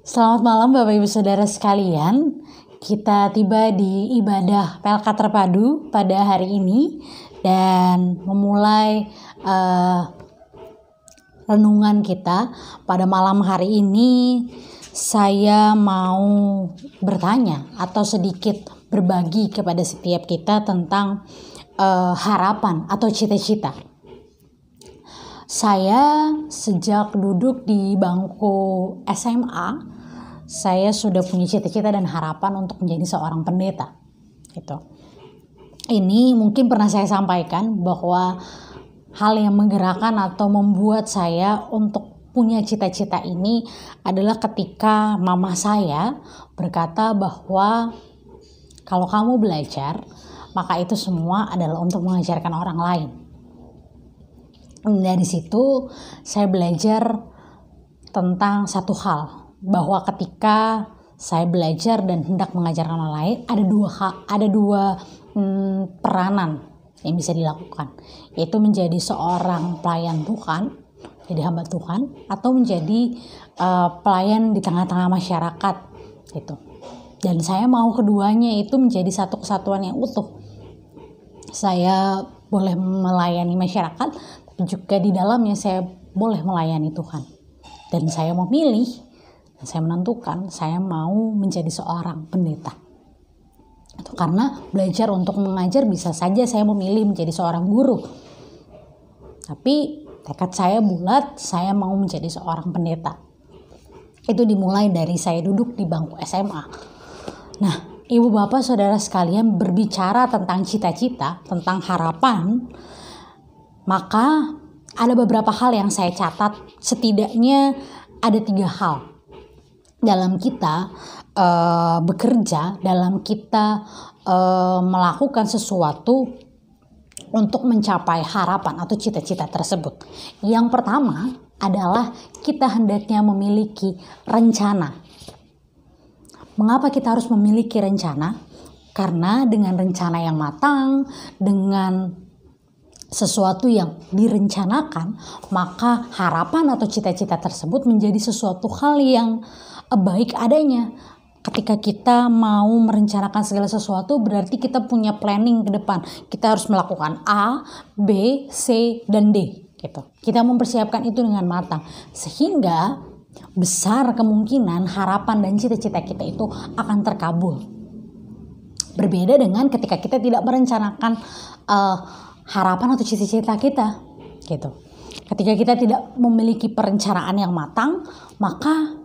Selamat malam Bapak Ibu Saudara sekalian. Kita tiba di ibadah PLK terpadu pada hari ini dan memulai renungan kita pada malam hari ini. Saya mau bertanya atau sedikit berbagi kepada setiap kita tentang harapan atau cita-cita. Saya sejak duduk di bangku SMA, saya sudah punya cita-cita dan harapan untuk menjadi seorang pendeta. Gitu. Ini mungkin pernah saya sampaikan bahwa hal yang menggerakkan atau membuat saya untuk punya cita-cita ini adalah ketika mama saya berkata bahwa kalau kamu belajar, maka itu semua adalah untuk mengajarkan orang lain. Dari situ saya belajar tentang satu hal, bahwa ketika saya belajar dan hendak mengajarkan orang lain, ada dua peranan yang bisa dilakukan, yaitu menjadi seorang pelayan Tuhan, jadi hamba Tuhan, atau menjadi pelayan di tengah-tengah masyarakat gitu. Dan saya mau keduanya itu menjadi satu kesatuan yang utuh. Saya boleh melayani masyarakat, tapi juga di dalamnya saya boleh melayani Tuhan. Dan saya memilih, dan saya menentukan, saya mau menjadi seorang pendeta. Itu karena belajar untuk mengajar bisa saja saya memilih menjadi seorang guru. Tapi tekad saya bulat, saya mau menjadi seorang pendeta. Itu dimulai dari saya duduk di bangku SMA. Nah, Ibu Bapak Saudara sekalian, berbicara tentang cita-cita, tentang harapan, maka ada beberapa hal yang saya catat. Setidaknya ada 3 hal dalam kita bekerja, dalam kita melakukan sesuatu untuk mencapai harapan atau cita-cita tersebut. Yang pertama adalah kita hendaknya memiliki rencana. Mengapa kita harus memiliki rencana? Karena dengan rencana yang matang, dengan sesuatu yang direncanakan, maka harapan atau cita-cita tersebut menjadi sesuatu hal yang baik adanya. Ketika kita mau merencanakan segala sesuatu, berarti kita punya planning ke depan. Kita harus melakukan A, B, C, dan D. Gitu. Kita mempersiapkan itu dengan matang. Sehingga besar kemungkinan harapan dan cita-cita kita itu akan terkabul. Berbeda dengan ketika kita tidak merencanakan harapan atau cita-cita kita, gitu. Ketika kita tidak memiliki perencanaan yang matang, maka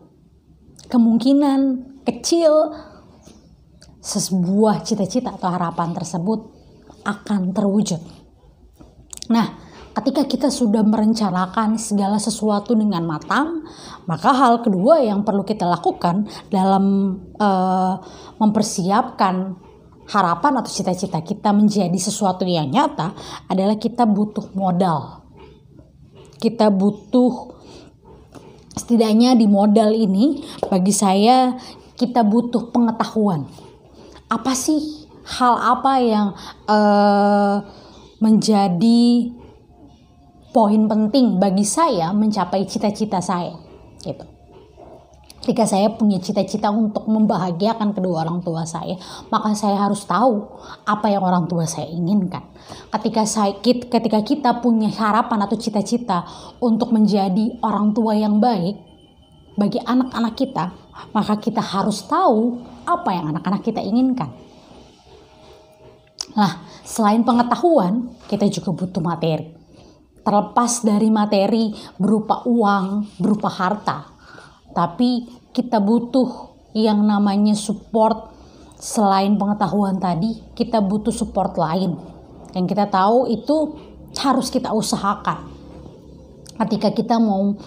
kemungkinan kecil sebuah cita-cita atau harapan tersebut akan terwujud. Nah, ketika kita sudah merencanakan segala sesuatu dengan matang, maka hal kedua yang perlu kita lakukan dalam mempersiapkan harapan atau cita-cita kita menjadi sesuatu yang nyata adalah kita butuh modal. Kita butuh, setidaknya di modal ini bagi saya kita butuh pengetahuan. Apa sih hal apa yang menjadi poin penting bagi saya mencapai cita-cita saya gitu. Ketika saya punya cita-cita untuk membahagiakan kedua orang tua saya, maka saya harus tahu apa yang orang tua saya inginkan. Ketika kita punya harapan atau cita-cita untuk menjadi orang tua yang baik bagi anak-anak kita, maka kita harus tahu apa yang anak-anak kita inginkan. Nah, selain pengetahuan, kita juga butuh materi. Terlepas dari materi berupa uang, berupa harta, tapi kita butuh yang namanya support. Selain pengetahuan tadi, kita butuh support lain. Yang kita tahu itu harus kita usahakan. Ketika kita mau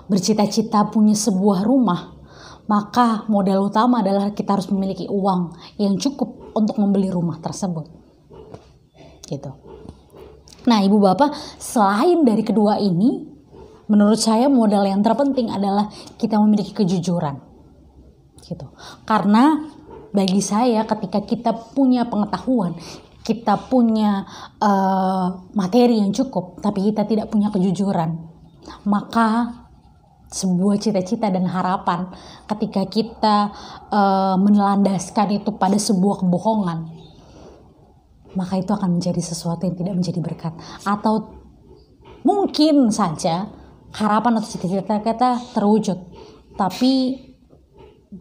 bercita-cita punya sebuah rumah, maka modal utama adalah kita harus memiliki uang yang cukup untuk membeli rumah tersebut. Gitu. Nah, Ibu Bapak, selain dari kedua ini, menurut saya modal yang terpenting adalah kita memiliki kejujuran. Gitu. Karena bagi saya ketika kita punya pengetahuan, kita punya materi yang cukup, tapi kita tidak punya kejujuran, maka sebuah cita-cita dan harapan, ketika kita menelandaskan itu pada sebuah kebohongan, maka itu akan menjadi sesuatu yang tidak menjadi berkat. Atau mungkin saja harapan atau cita-cita kita terwujud, tapi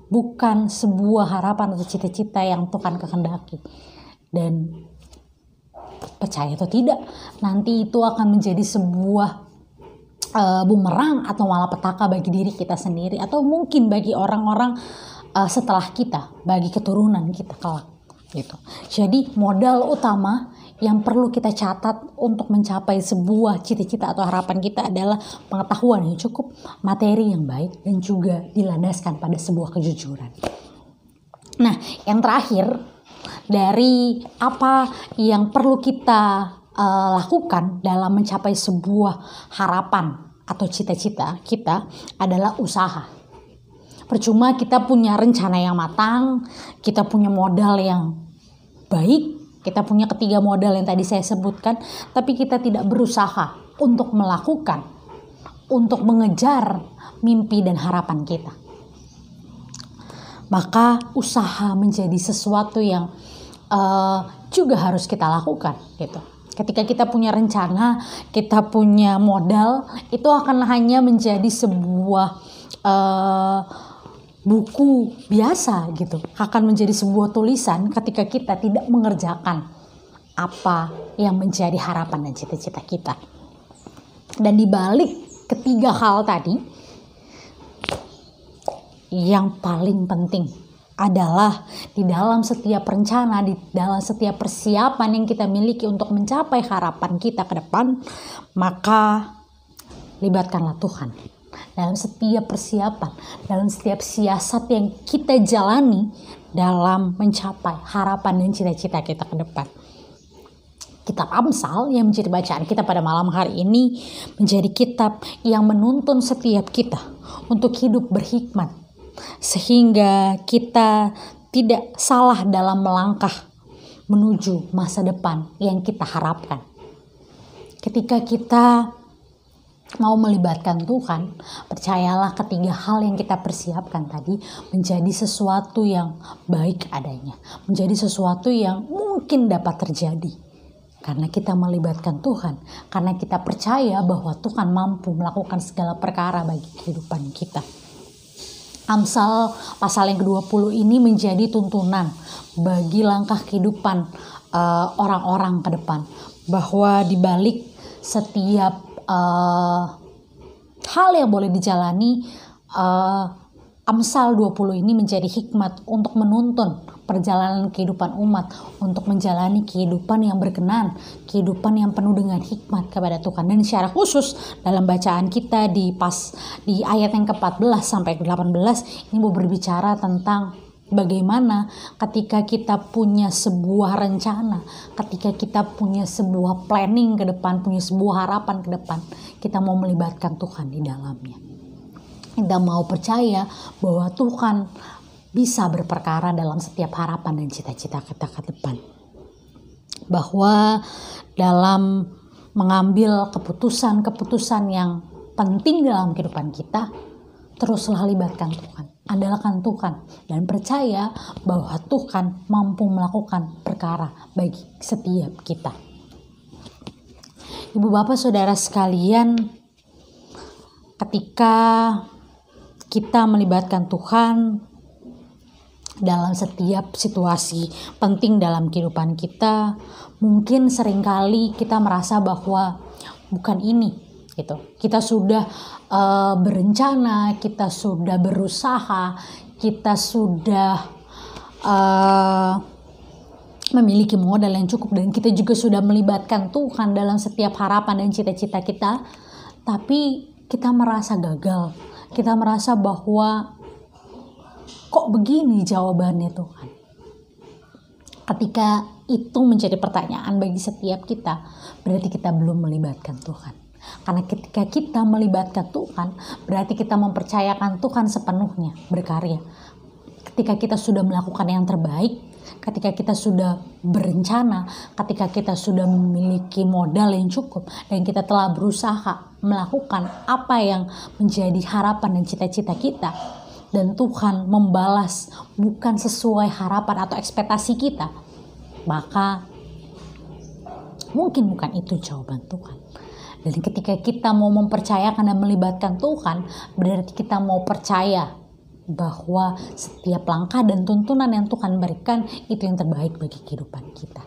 bukan sebuah harapan atau cita-cita yang Tuhan kehendaki. Dan percaya atau tidak, nanti itu akan menjadi sebuah bumerang atau malapetaka bagi diri kita sendiri, atau mungkin bagi orang-orang setelah kita, bagi keturunan kita kelak gitu. Jadi modal utama yang perlu kita catat untuk mencapai sebuah cita-cita atau harapan kita adalah pengetahuan yang cukup, materi yang baik, dan juga dilandaskan pada sebuah kejujuran. Nah, yang terakhir dari apa yang perlu kita lakukan dalam mencapai sebuah harapan atau cita-cita kita adalah usaha. Percuma kita punya rencana yang matang, kita punya modal yang baik, kita punya ketiga modal yang tadi saya sebutkan, tapi kita tidak berusaha untuk melakukan, untuk mengejar mimpi dan harapan kita. Maka usaha menjadi sesuatu yang juga harus kita lakukan gitu. Ketika kita punya rencana, kita punya modal, itu akan hanya menjadi sebuah buku biasa gitu. Akan menjadi sebuah tulisan ketika kita tidak mengerjakan apa yang menjadi harapan dan cita-cita kita. Dan dibalik ketiga hal tadi, yang paling penting adalah di dalam setiap rencana, di dalam setiap persiapan yang kita miliki untuk mencapai harapan kita ke depan, maka libatkanlah Tuhan dalam setiap persiapan, dalam setiap siasat yang kita jalani dalam mencapai harapan dan cita-cita kita ke depan. Kitab Amsal yang menjadi bacaan kita pada malam hari ini menjadi kitab yang menuntun setiap kita untuk hidup berhikmat, sehingga kita tidak salah dalam melangkah menuju masa depan yang kita harapkan. Ketika kita mau melibatkan Tuhan, percayalah ketiga hal yang kita persiapkan tadi menjadi sesuatu yang baik adanya, menjadi sesuatu yang mungkin dapat terjadi. Karena kita melibatkan Tuhan, karena kita percaya bahwa Tuhan mampu melakukan segala perkara bagi kehidupan kita. Amsal pasal yang ke-20 ini menjadi tuntunan bagi langkah kehidupan orang-orang ke depan. Bahwa di balik setiap hal yang boleh dijalani, Amsal 20 ini menjadi hikmat untuk menuntun perjalanan kehidupan umat, untuk menjalani kehidupan yang berkenan, kehidupan yang penuh dengan hikmat kepada Tuhan. Dan secara khusus dalam bacaan kita di ayat yang ke-14 sampai ke-18 ini mau berbicara tentang bagaimana ketika kita punya sebuah rencana, ketika kita punya sebuah planning ke depan, punya sebuah harapan ke depan, kita mau melibatkan Tuhan di dalamnya. Kita mau percaya bahwa Tuhan bisa berperkara dalam setiap harapan dan cita-cita kita ke depan. Bahwa dalam mengambil keputusan-keputusan yang penting dalam kehidupan kita, teruslah libatkan Tuhan, andalkan Tuhan, dan percaya bahwa Tuhan mampu melakukan perkara bagi setiap kita. Ibu bapak saudara sekalian, ketika kita melibatkan Tuhan dalam setiap situasi penting dalam kehidupan kita, mungkin seringkali kita merasa bahwa bukan ini gitu. Kita sudah berencana, kita sudah berusaha, kita sudah memiliki modal yang cukup, dan kita juga sudah melibatkan Tuhan dalam setiap harapan dan cita-cita kita, tapi kita merasa gagal. Kita merasa bahwa kok begini jawabannya Tuhan. Ketika itu menjadi pertanyaan bagi setiap kita, berarti kita belum melibatkan Tuhan. Karena ketika kita melibatkan Tuhan, berarti kita mempercayakan Tuhan sepenuhnya berkarya. Ketika kita sudah melakukan yang terbaik ketika kita sudah berencana, ketika kita sudah memiliki modal yang cukup, dan kita telah berusaha melakukan apa yang menjadi harapan dan cita-cita kita, dan Tuhan membalas bukan sesuai harapan atau ekspektasi kita, maka mungkin bukan itu jawaban Tuhan. Dan ketika kita mau mempercayakan dan melibatkan Tuhan, berarti kita mau percaya bahwa setiap langkah dan tuntunan yang Tuhan berikan itu yang terbaik bagi kehidupan kita.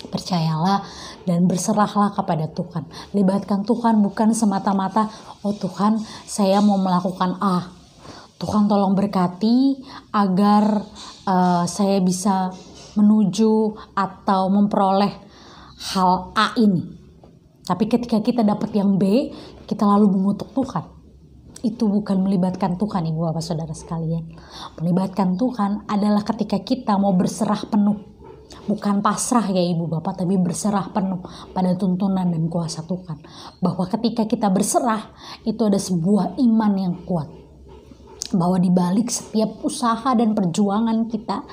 Percayalah dan berserahlah kepada Tuhan. Libatkan Tuhan bukan semata-mata, oh Tuhan saya mau melakukan A. Tuhan tolong berkati agar saya bisa menuju atau memperoleh hal A ini. Tapi ketika kita dapat yang B, kita lalu mengutuk Tuhan. Itu bukan melibatkan Tuhan, Ibu Bapak Saudara sekalian. Melibatkan Tuhan adalah ketika kita mau berserah penuh. Bukan pasrah ya Ibu Bapak, tapi berserah penuh pada tuntunan dan kuasa Tuhan. Bahwa ketika kita berserah, itu ada sebuah iman yang kuat. Bahwa di balik setiap usaha dan perjuangan kita,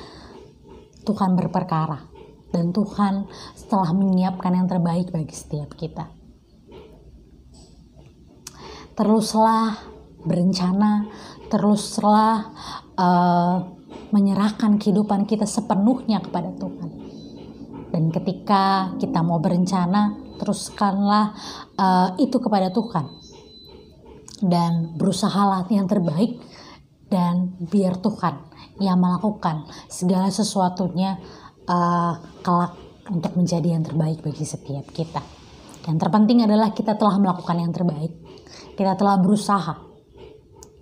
Tuhan berperkara. Dan Tuhan telah menyiapkan yang terbaik bagi setiap kita. Teruslah berencana, teruslah menyerahkan kehidupan kita sepenuhnya kepada Tuhan. Dan ketika kita mau berencana, teruskanlah itu kepada Tuhan. Dan berusahalah yang terbaik, dan biar Tuhan yang melakukan segala sesuatunya kelak untuk menjadi yang terbaik bagi setiap kita. Yang terpenting adalah kita telah melakukan yang terbaik. Kita telah berusaha.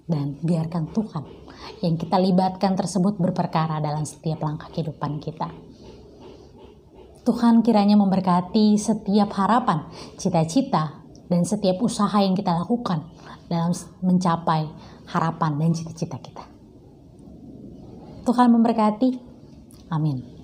Dan biarkan Tuhan yang kita libatkan tersebut berperkara dalam setiap langkah kehidupan kita. Tuhan kiranya memberkati setiap harapan, cita-cita, dan setiap usaha yang kita lakukan dalam mencapai harapan dan cita-cita kita. Tuhan memberkati. Amin.